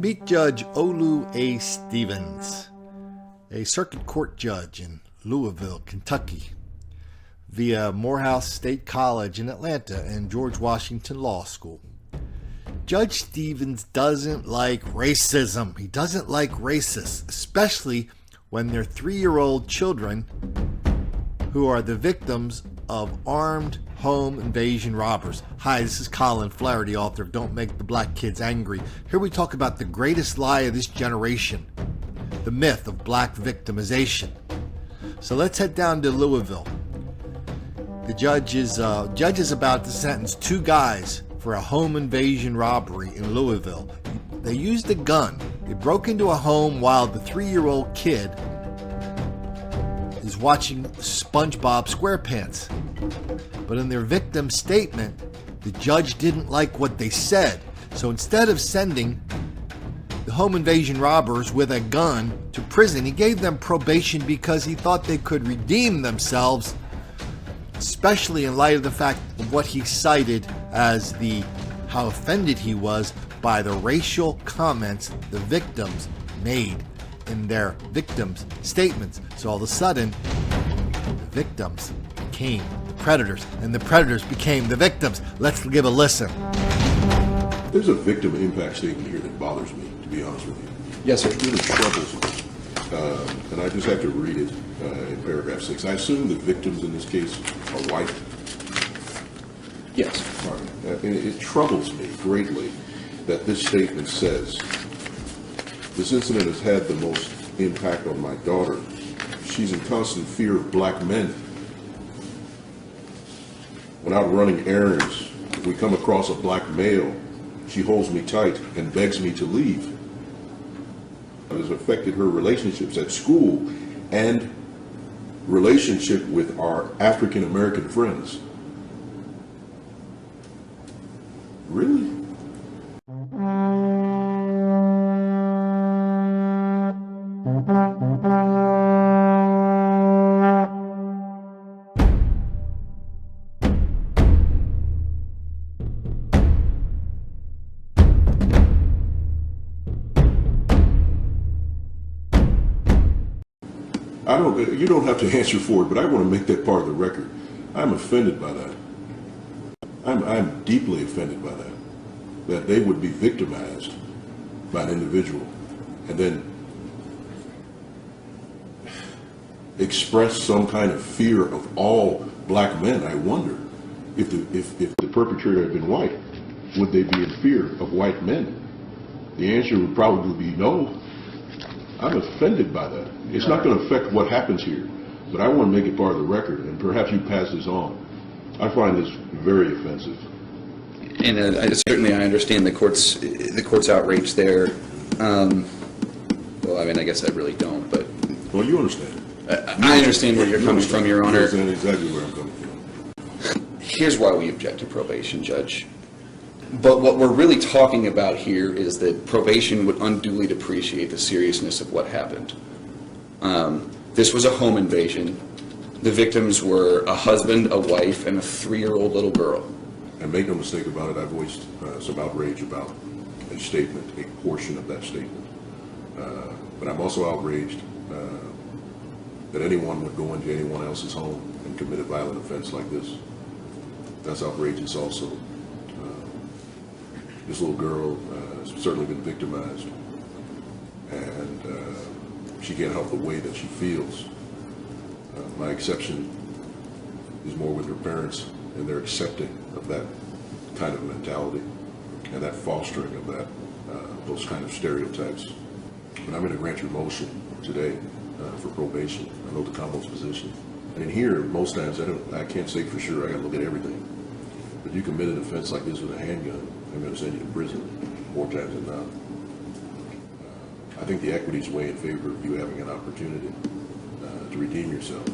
Meet Judge Olu A. Stevens, a circuit court judge in Louisville, Kentucky, via Morehouse State College in Atlanta and George Washington Law School. Judge Stevens doesn't like racism. He doesn't like racists, especially when they're 3-year-old children who are the victims of armed home invasion robbers. Hi, this is Colin, Flaherty, author of Don't Make the Black Kids Angry. Here we talk about the greatest lie of this generation, the myth of black victimization. So let's head down to Louisville. The judge is about to sentence 2 guys for a home invasion robbery in Louisville. They used a gun. They broke into a home while the 3-year-old kid is watching SpongeBob SquarePants. But in their victim statement, the judge didn't like what they said. So instead of sending the home invasion robbers with a gun to prison, he gave them probation because he thought they could redeem themselves, especially in light of the fact of what he cited as how offended he was by the racial comments the victims made in their victims' statements. So all of a sudden, the victims became the predators, and the predators became the victims. Let's give a listen. There's a victim impact statement here that bothers me, to be honest with you. Yes, sir. It really troubles me. And I just have to read it in paragraph 6. I assume the victims in this case are white. Yes. All right. And it troubles me greatly that this statement says, "This incident has had the most impact on my daughter. She's in constant fear of black men. When out running errands, if we come across a black male, she holds me tight and begs me to leave. It has affected her relationships at school and relationship with our African American friends." Really? You don't have to answer for it, but I want to make that part of the record. I'm offended by that. I'm deeply offended by that they would be victimized by an individual and then express some kind of fear of all black men. I wonder if the perpetrator had been white, would they be in fear of white men? The answer would probably be no. I'm offended by that. It's not going to affect what happens here, but I want to make it part of the record, and perhaps you pass this on. I find this very offensive. And certainly I understand the court's outrage there. Well, I mean, I guess I really don't, but... Well, you understand. I understand where you're coming from, Your Honor. I understand exactly where I'm coming from. Here's why we object to probation, Judge. But what we're really talking about here is that probation would unduly depreciate the seriousness of what happened. This was a home invasion. The victims were a husband, a wife, and a 3-year-old little girl. And make no mistake about it, I voiced some outrage about a statement, a portion of that statement. But I'm also outraged that anyone would go into anyone else's home and commit a violent offense like this. That's outrageous also. This little girl has certainly been victimized, and she can't help the way that she feels. My exception is more with her parents, and they're accepting of that kind of mentality and that fostering of that, those kind of stereotypes. But I'm going to grant your motion today for probation. I know the combo's position. And here, most times, I can't say for sure. I got to look at everything. But you commit an offense like this with a handgun, I'm going to send you to prison more times than not. I think the equities weigh in favor of you having an opportunity to redeem yourself.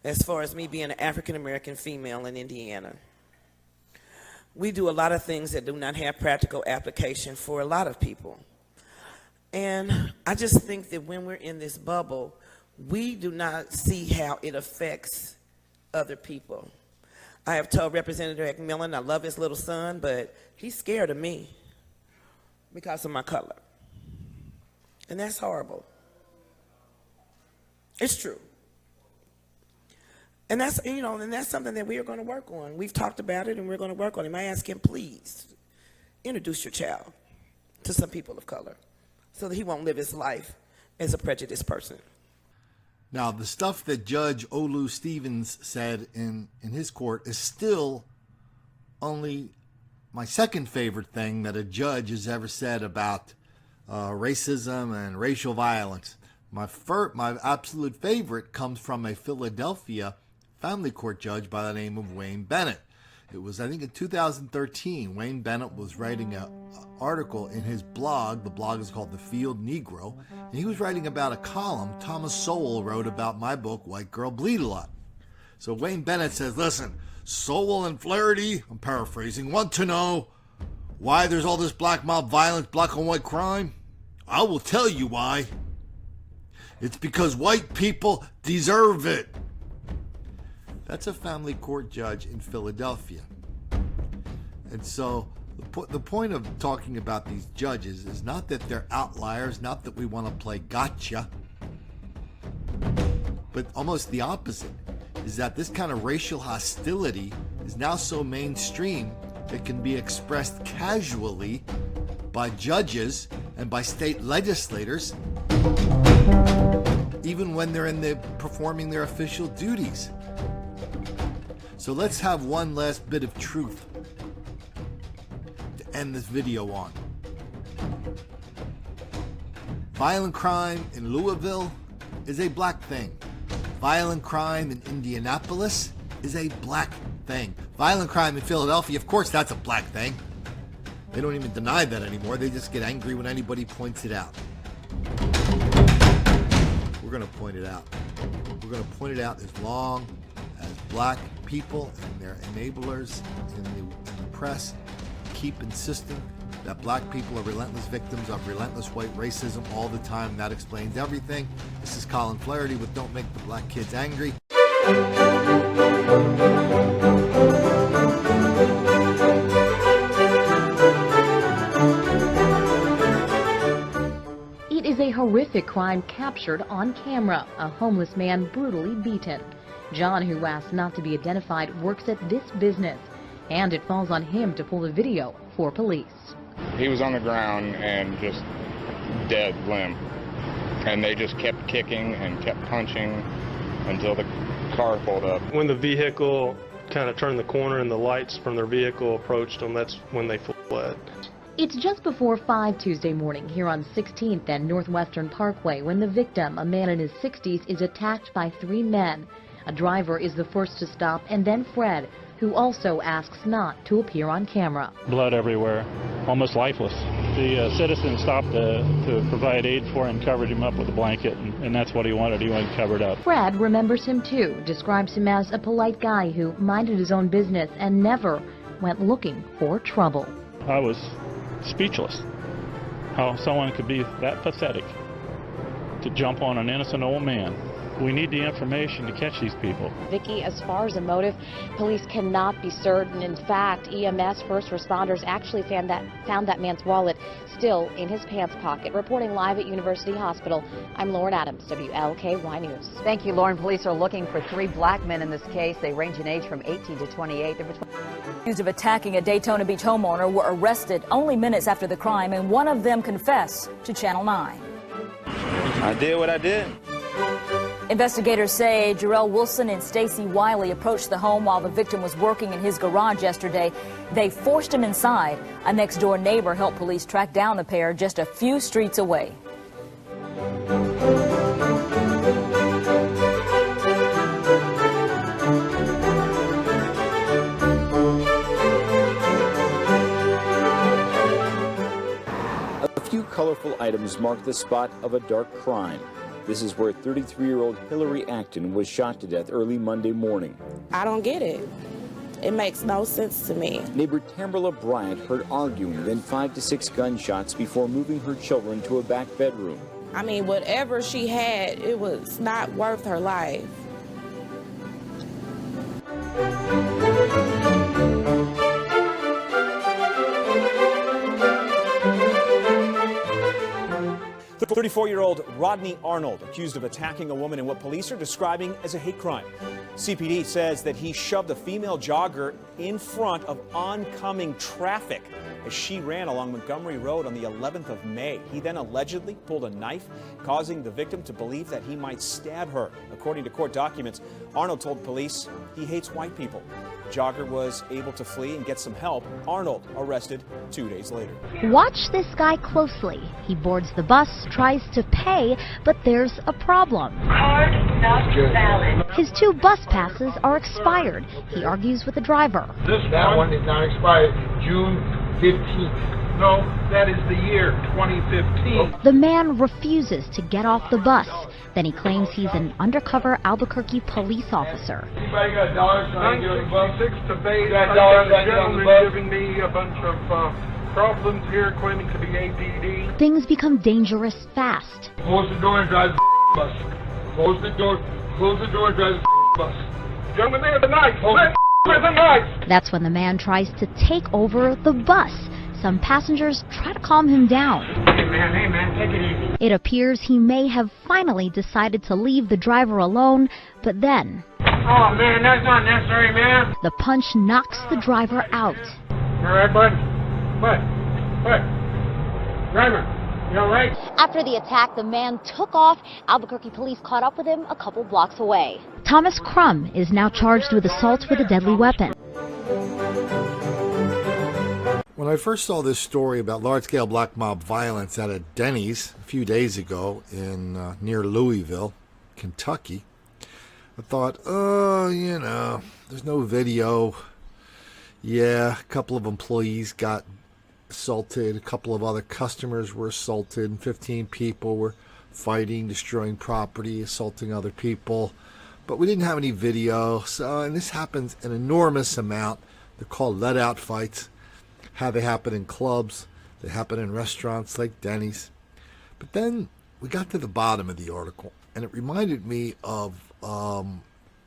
As far as me being an African-American female in Indiana, we do a lot of things that do not have practical application for a lot of people. And I just think that when we're in this bubble, we do not see how it affects other people. I have told Representative McMillan I love his little son, but he's scared of me because of my color. And that's horrible. It's true. And that's, and that's something that we are going to work on. We've talked about it, and we're going to work on it. I ask him, please, introduce your child to some people of color so that he won't live his life as a prejudiced person. Now, the stuff that Judge Olu Stevens said in his court is still only my second favorite thing that a judge has ever said about racism and racial violence. My absolute favorite comes from a Philadelphia family court judge by the name of Wayne Bennett. It was, I think, in 2013. Wayne Bennett was writing an article in his blog. The blog is called The Field Negro. And he was writing about a column Thomas Sowell wrote about my book, White Girl Bleed a Lot. So Wayne Bennett says, listen, Sowell and Flaherty, I'm paraphrasing, want to know why there's all this black mob violence, black on white crime? I will tell you why. It's because white people deserve it. That's a family court judge in Philadelphia. And so the point of talking about these judges is not that they're outliers, not that we want to play gotcha, but almost the opposite, is that this kind of racial hostility is now so mainstream it can be expressed casually by judges and by state legislators, even when they're performing their official duties. So let's have one last bit of truth to end this video on. Violent crime in Louisville is a black thing. Violent crime in Indianapolis is a black thing. Violent crime in Philadelphia, of course, that's a black thing. They don't even deny that anymore. They just get angry when anybody points it out. We're going to point it out. We're going to point it out as long as black people and their enablers in the press keep insisting that black people are relentless victims of relentless white racism all the time. That explains everything. This is Colin Flaherty with Don't Make the Black Kids Angry. It is a horrific crime captured on camera. A homeless man brutally beaten. John, who asked not to be identified, works at this business, and it falls on him to pull the video for police. He was on the ground and just dead limb, and they just kept kicking and kept punching until the car pulled up. When the vehicle kind of turned the corner and the lights from their vehicle approached them, that's when they fled. It's just before 5 Tuesday morning here on 16th and Northwestern Parkway when the victim, a man in his 60s, is attacked by 3 men. A driver is the first to stop, and then Fred, who also asks not to appear on camera. Blood everywhere, almost lifeless. The citizen stopped to provide aid for him, covered him up with a blanket, and that's what he wanted. He wanted covered up. Fred remembers him too, describes him as a polite guy who minded his own business and never went looking for trouble. I was speechless. How someone could be that pathetic to jump on an innocent old man. We need the information to catch these people. Vicki, as far as a motive, police cannot be certain. In fact, EMS first responders actually found that man's wallet still in his pants pocket. Reporting live at University Hospital, I'm Lauren Adams, WLKY News. Thank you, Lauren. Police are looking for 3 black men in this case. They range in age from 18 to 28. They're accused of attacking a Daytona Beach homeowner were arrested only minutes after the crime, and one of them confessed to Channel 9. I did what I did. Investigators say Jarrell Wilson and Stacy Wiley approached the home while the victim was working in his garage yesterday. They forced him inside. A next-door neighbor helped police track down the pair just a few streets away. A few colorful items mark the spot of a dark crime. This is where 33-year-old Hillary Acton was shot to death early Monday morning. I don't get it. It makes no sense to me. Neighbor Tamberla Bryant heard arguing, then 5 to 6 gunshots before moving her children to a back bedroom. I mean, whatever she had, it was not worth her life. The 34-year-old Rodney Arnold accused of attacking a woman in what police are describing as a hate crime. CPD says that he shoved a female jogger in front of oncoming traffic as she ran along Montgomery Road on the 11th of May. He then allegedly pulled a knife, causing the victim to believe that he might stab her. According to court documents, Arnold told police he hates white people. The jogger was able to flee and get some help. Arnold arrested 2 days later. Watch this guy closely. He boards the bus, tries to pay, but there's a problem. Card not valid. His 2 bus passes are expired. He argues with the driver. That one is not expired. June 15th. No, that is the year 2015. The man refuses to get off the bus. Then he claims he's an undercover Albuquerque police officer. Anybody got $1 so I can get on the bus? 966 to base. I got a gentleman giving me a bunch of problems here, claiming to be ADD. Things become dangerous fast. Close the door and drive the bus. Close the door and drive the bus. Gentlemen, there's a knife. There's a knife. That's when the man tries to take over the bus. Some passengers try to calm him down. Hey man, take it easy. It appears he may have finally decided to leave the driver alone, but then... Oh man, that's not necessary, man. The punch knocks the driver out. All right, bud? What? Driver, you all right? After the attack, the man took off. Albuquerque police caught up with him a couple blocks away. Thomas Crum is now charged with assault with a deadly weapon. When I first saw this story about large-scale black mob violence at a Denny's a few days ago in near Louisville, Kentucky, I thought, there's no video. Yeah, a couple of employees got assaulted, a couple of other customers were assaulted, and 15 people were fighting, destroying property, assaulting other people. But we didn't have any video, and this happens an enormous amount. They're called let-out fights. How they happen in clubs, they happen in restaurants like Denny's. But then we got to the bottom of the article, and it reminded me of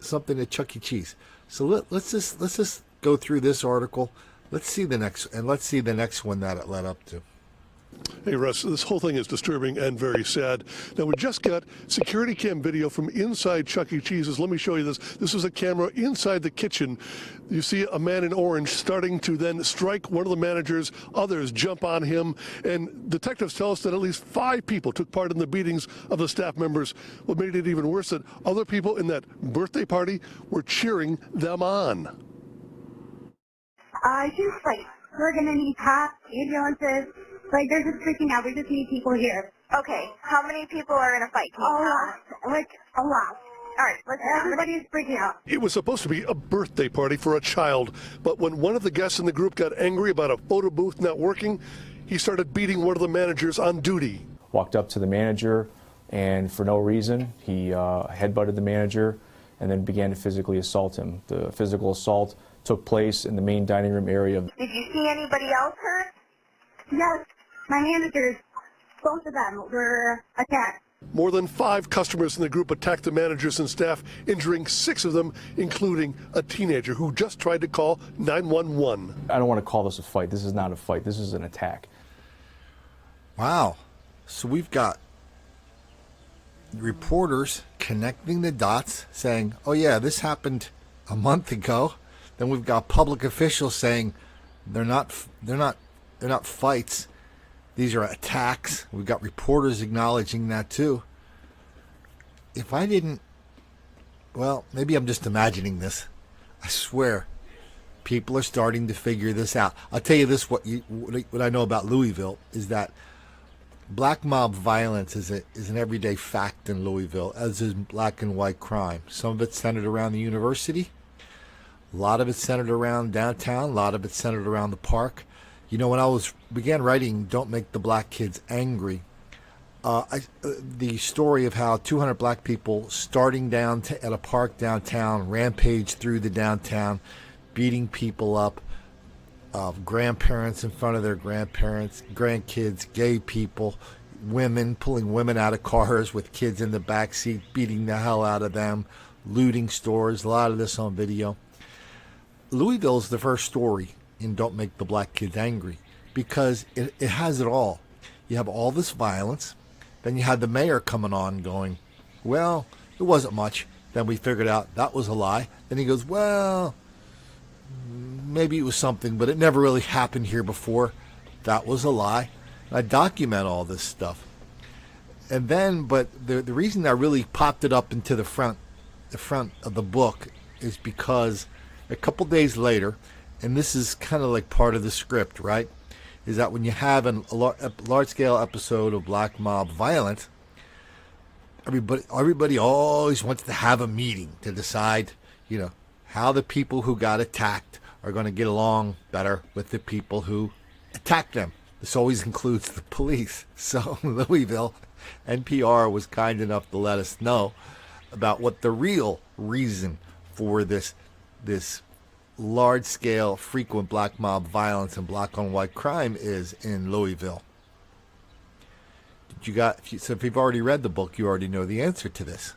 something at Chuck E. Cheese. So let's just go through this article. Let's see the next one that it led up to. Hey, Russ, this whole thing is disturbing and very sad. Now, we just got security cam video from inside Chuck E. Cheese's. Let me show you this. This is a camera inside the kitchen. You see a man in orange starting to then strike one of the managers. Others jump on him. And detectives tell us that at least 5 people took part in the beatings of the staff members. What made it even worse, that other people in that birthday party were cheering them on. Just like, we're going to need cops, ambulances. Like, they're just freaking out. We just need people here. Okay. How many people are in a fight? A lot. Like, a lot. All right. Everybody's freaking out. It was supposed to be a birthday party for a child, but when one of the guests in the group got angry about a photo booth not working, he started beating one of the managers on duty. Walked up to the manager, and for no reason, he headbutted the manager and then began to physically assault him. The physical assault took place in the main dining room area. Did you see anybody else hurt? Yes. My managers, both of them, were attacked. More than 5 customers in the group attacked the managers and staff, injuring 6 of them, including a teenager who just tried to call 911. I don't want to call this a fight. This is not a fight. This is an attack. Wow. So we've got reporters connecting the dots, saying, oh yeah, this happened a month ago. Then we've got public officials saying they're not fights. These are attacks. We've got reporters acknowledging that too. If I didn't, well, maybe I'm just imagining this. I swear, people are starting to figure this out. I'll tell you this: what I know about Louisville is that black mob violence is an everyday fact in Louisville, as is black and white crime. Some of it's centered around the university. A lot of it's centered around downtown. A lot of it's centered around the park. You know, when I began writing Don't Make the Black Kids Angry, the story of how 200 black people starting down at a park downtown, rampaged through the downtown, beating people up, grandparents in front of their grandparents, grandkids, gay people, women, pulling women out of cars with kids in the back seat, beating the hell out of them, looting stores, a lot of this on video. Louisville's the first story in Don't Make the Black Kids Angry, because it has it all. You have all this violence, Then you had the mayor coming on going, well, it wasn't much. Then we figured out that was a lie. Then he goes, well, maybe it was something, but it never really happened here before. That was a lie. And I document all this stuff. And then, but the reason I really popped it up into the front of the book is because a couple days later, and this is kind of like part of the script, right, is that when you have a large-scale episode of black mob violence, everybody always wants to have a meeting to decide, how the people who got attacked are going to get along better with the people who attacked them. This always includes the police. So Louisville, NPR was kind enough to let us know about what the real reason for this large-scale, frequent black mob violence and black-on-white crime is in Louisville. So if you've already read the book, you already know the answer to this.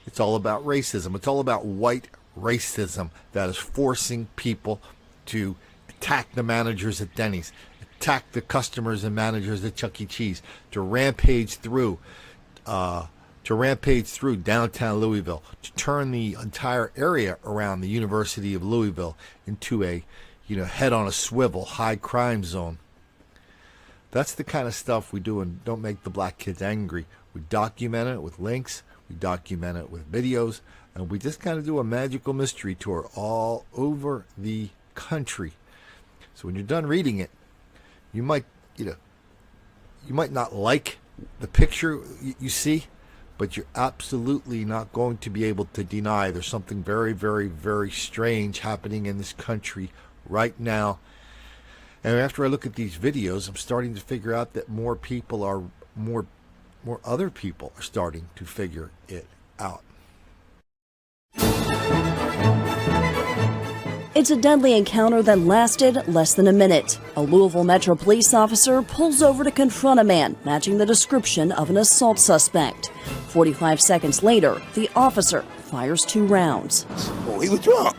It's all about racism. It's all about white racism that is forcing people to attack the managers at Denny's, attack the customers and managers at Chuck E. Cheese, to rampage through downtown Louisville, to turn the entire area around the University of Louisville into a, head on a swivel, high crime zone. That's the kind of stuff we do and Don't Make the Black Kids Angry. We document it with links, we document it with videos, and we just kind of do a magical mystery tour all over the country. So when you're done reading it, you might not like the picture you see, but you're absolutely not going to be able to deny there's something very, very, very strange happening in this country right now. And after I look at these videos, I'm starting to figure out that more other people are starting to figure it out. It's a deadly encounter that lasted less than a minute. A Louisville Metro police officer pulls over to confront a man matching the description of an assault suspect. 45 seconds later, the officer fires 2 rounds. Oh, he was drunk.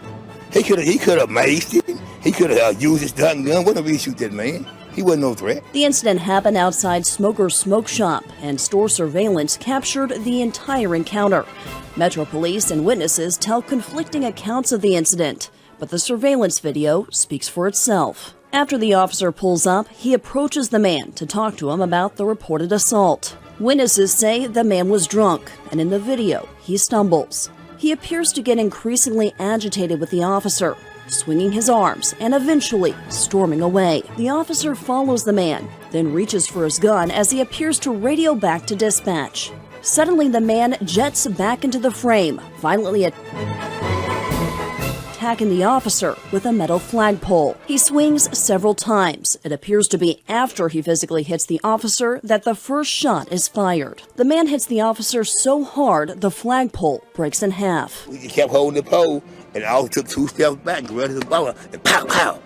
He could have maced him. He could have used his gun. What did we shoot that man? He wasn't no threat. The incident happened outside Smoker's Smoke Shop, and store surveillance captured the entire encounter. Metro police and witnesses tell conflicting accounts of the incident, but the surveillance video speaks for itself. After the officer pulls up, he approaches the man to talk to him about the reported assault. Witnesses say the man was drunk, and in the video, he stumbles. He appears to get increasingly agitated with the officer, swinging his arms and eventually storming away. The officer follows the man, then reaches for his gun as he appears to radio back to dispatch. Suddenly, the man jets back into the frame, violently attacking the officer with a metal flagpole. He swings several times. It appears to be after he physically hits the officer that the first shot is fired. The man hits the officer so hard the flagpole breaks in half. We just kept holding the pole, and I took 2 steps back, ran to the ball, and pow, pow.